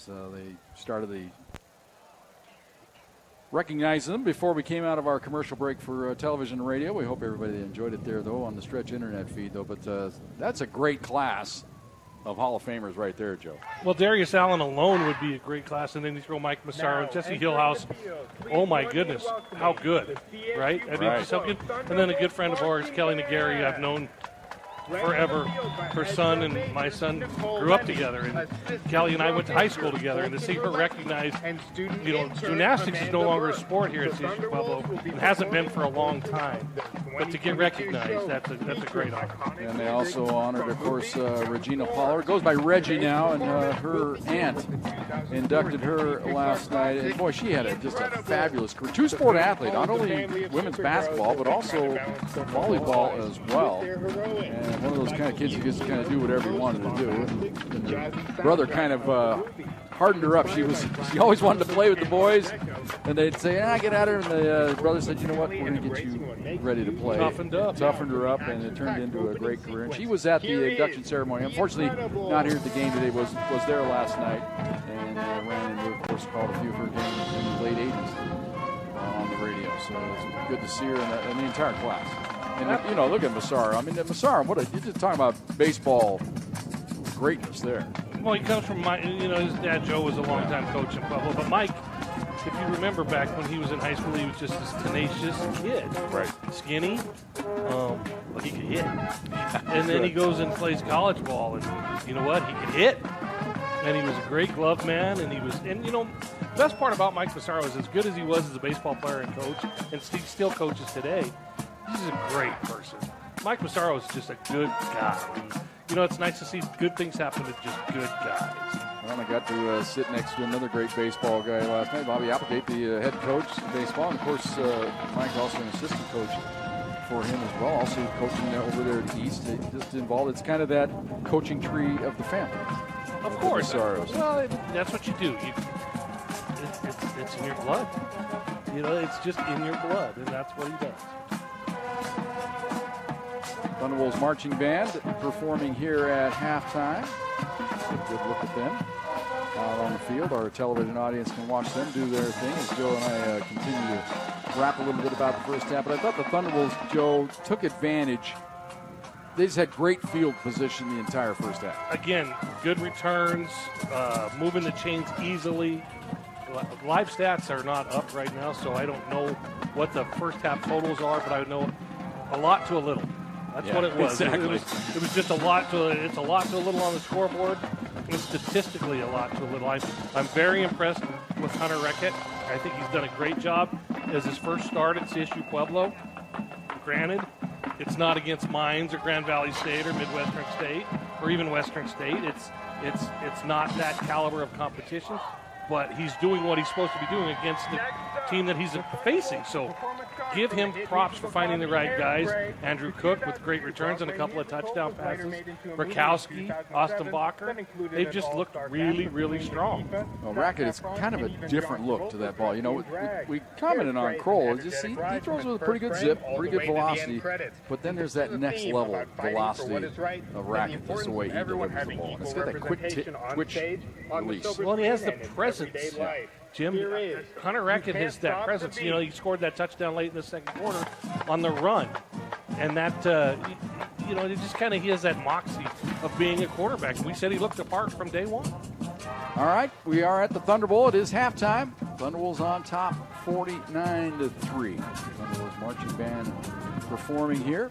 as they started the recognizing them before we came out of our commercial break for television and radio. We hope everybody enjoyed it there, though, on the Stretch internet feed, though. But that's a great class of Hall of Famers right there, Joe. Well, Darius Allen alone would be a great class, and then you throw Mike Massaro and Jesse Hillhouse. Oh, my goodness, how good, right? I mean, just how good. And then a good friend of ours, Kelly McGarry, I've known forever. Her son and my son grew up together, and Kelly and I went to high school together, and to see her recognized, you know, gymnastics is no longer a sport here at CSU-Pueblo. It hasn't been for a long time, but to get recognized, that's a great honor. And they also honored, of course, Regina Pollard. Goes by Reggie now, and her aunt inducted her last night. And boy, she had just a fabulous career. Two-sport athlete, not only women's basketball, but also volleyball as well. And one of those kind of kids who gets to kind of do whatever he wanted to do. And her brother kind of hardened her up. She always wanted to play with the boys, and they'd say, get out of here. And the brother said, you know what, we're going to get you ready to play. Toughened her up, and it turned into a great career. And she was at the induction ceremony. Unfortunately, not here at the game today. Was there last night, and ran into, of course, called a few of her games in the late 80s on the radio. So it's good to see her and the entire class. And, you know, look at Massaro. I mean, Massaro, you're just talking about baseball greatness there. Well, he comes from, his dad, Joe, was a longtime coach in Pueblo. But Mike, if you remember back when he was in high school, he was just this tenacious kid. Right. Skinny. He could hit. And then he goes and plays college ball, and you know what? He could hit. And he was a great glove man, and the best part about Mike Massaro is as good as he was as a baseball player and coach, and he still coaches today, he's a great person. Mike Massaro is just a good guy. It's nice to see good things happen to just good guys. Well, I got to sit next to another great baseball guy last night, Bobby Applegate, the head coach of baseball. And, of course, Mike's also an assistant coach for him as well, also coaching over there at East. Just involved. It's kind of that coaching tree of the family. Of course. Massaros. Well, that's what you do. It's in your blood. It's just in your blood, and that's what he does. Thunderbolts marching band performing here at halftime. Good look at them out on the field. Our television audience can watch them do their thing as Joe and I continue to rap a little bit about the first half. But I thought the Thunderbolts, Joe, took advantage. They just had great field position the entire first half. Again, good returns, moving the chains easily. Live stats are not up right now, so I don't know what the first half totals are, but I know a lot to a little. That's what it was. Exactly. It was just a lot to a little on the scoreboard, and statistically a lot to a little. I'm very impressed with Hunter Reckett. I think he's done a great job as his first start at CSU-Pueblo. Granted, it's not against Mines or Grand Valley State or Midwestern State or even Western State. It's not that caliber of competition, but he's doing what he's supposed to be doing against the team that he's facing. So give him props for finding the right guys. Andrew Cook with great returns and a couple of touchdown passes. Rakowski, Austin Bacher, they've just looked really, really strong. Well, Rackett, it's kind of a different look to that ball. We commented on Kroll. He throws with a pretty good zip, pretty good velocity, but then there's that next level of velocity of Rackett, just the way he delivers the ball. And it's got that quick twitch release. Well, he has the presence. Jim, Hunter Reckett has that presence. He scored that touchdown late in the second quarter on the run. And that, it just kind of, he has that moxie of being a quarterback. We said he looked the part from day one. All right, we are at the Thunderbolt. It is halftime. Thunderbolts on top, 49-3. Thunderbolts marching band performing here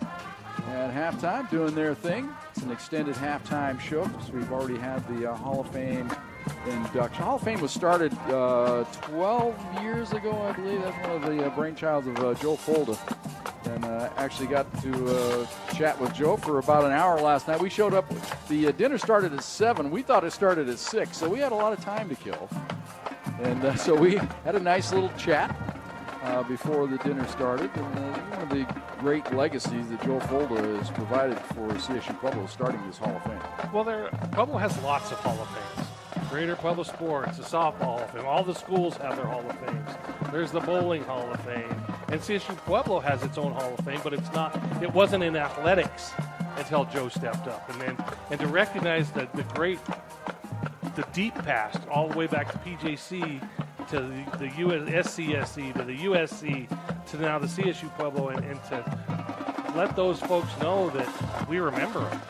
at halftime, doing their thing. It's an extended halftime show, so we've already had the Hall of Fame induction. Hall of Fame was started 12 years ago, I believe. That's one of the brainchilds of Joe Folda. And actually got to chat with Joe for about an hour last night. We showed up. The dinner started at 7. We thought it started at 6, so we had a lot of time to kill. And so we had a nice little chat before the dinner started. And one of the great legacies that Joe Folda has provided for CSU-Pueblo starting this Hall of Fame. Well, Pueblo has lots of Hall of Fames. Greater Pueblo Sports, the Softball Hall of Fame. All the schools have their Hall of Fames. There's the Bowling Hall of Fame. And CSU-Pueblo has its own Hall of Fame, but it wasn't in athletics until Joe stepped up. And to recognize the great the deep past, all the way back to PJC, to the SCSC, to the USC, to now the CSU-Pueblo, and to let those folks know that we remember them.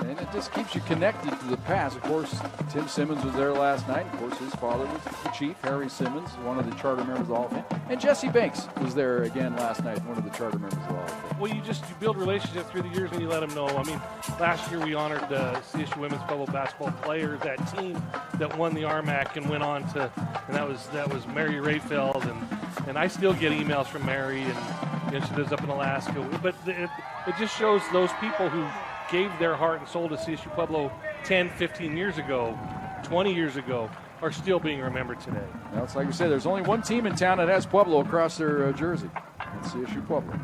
And it just keeps you connected to the past. Of course, Tim Simmons was there last night. Of course, his father was the chief, Harry Simmons, one of the charter members of the Hall of Fame. And Jesse Banks was there again last night, one of the charter members of the Hall of Fame. Well, you build relationships through the years and you let them know. I mean, last year we honored the CSU Women's Pueblo basketball players, that team that won the RMAC and went on to, and that was Mary Rayfeld, and I still get emails from Mary, and she lives up in Alaska. But it just shows those people who gave their heart and soul to CSU Pueblo 10, 15 years ago, 20 years ago, are still being remembered today. Well, it's like you said, there's only one team in town that has Pueblo across their jersey. It's CSU Pueblo.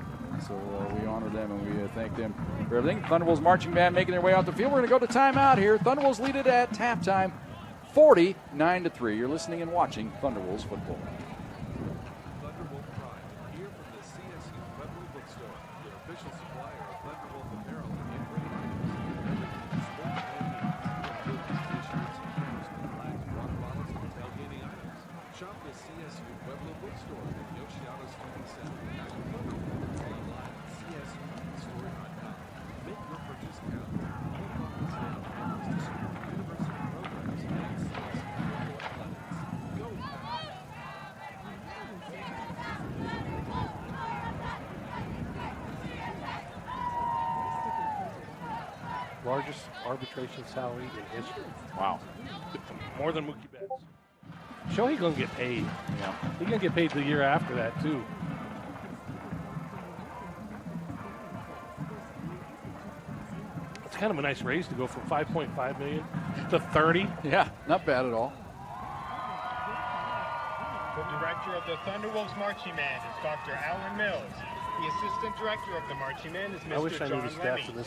So we honor them and we thank them for everything. Thunderbolts marching band making their way out the field. We're going to go to timeout here. Thunderbolts lead it at halftime, 49-3. You're listening and watching Thunderbolts football. Thunderbolt Pride, here from the CSU-Pueblo bookstore, your official supplier of Thunderbolt apparel and great items. Everything sports and needs, including t-shirts, hats, flags, water bottles, and tailgating items. Shop the CSU-Pueblo bookstore at Yoshianos 27 in Acapulco. Online at CSU-store.com. Make your purchase count. All funds now to support university programs and CSU-Pueblo athletics. Go Pack! Largest arbitration salary in history. Wow. More than Mookie Betts. Show he's going to get paid. Yeah. He's going to get paid the year after that, too. It's kind of a nice raise to go from $5.5 million to $30. Yeah, not bad at all. The director of the Thunderwolves Marching Band is Dr. Alan Mills. The assistant director of the Marching Band is I wish Mr. I knew John the stats Lemmy. of this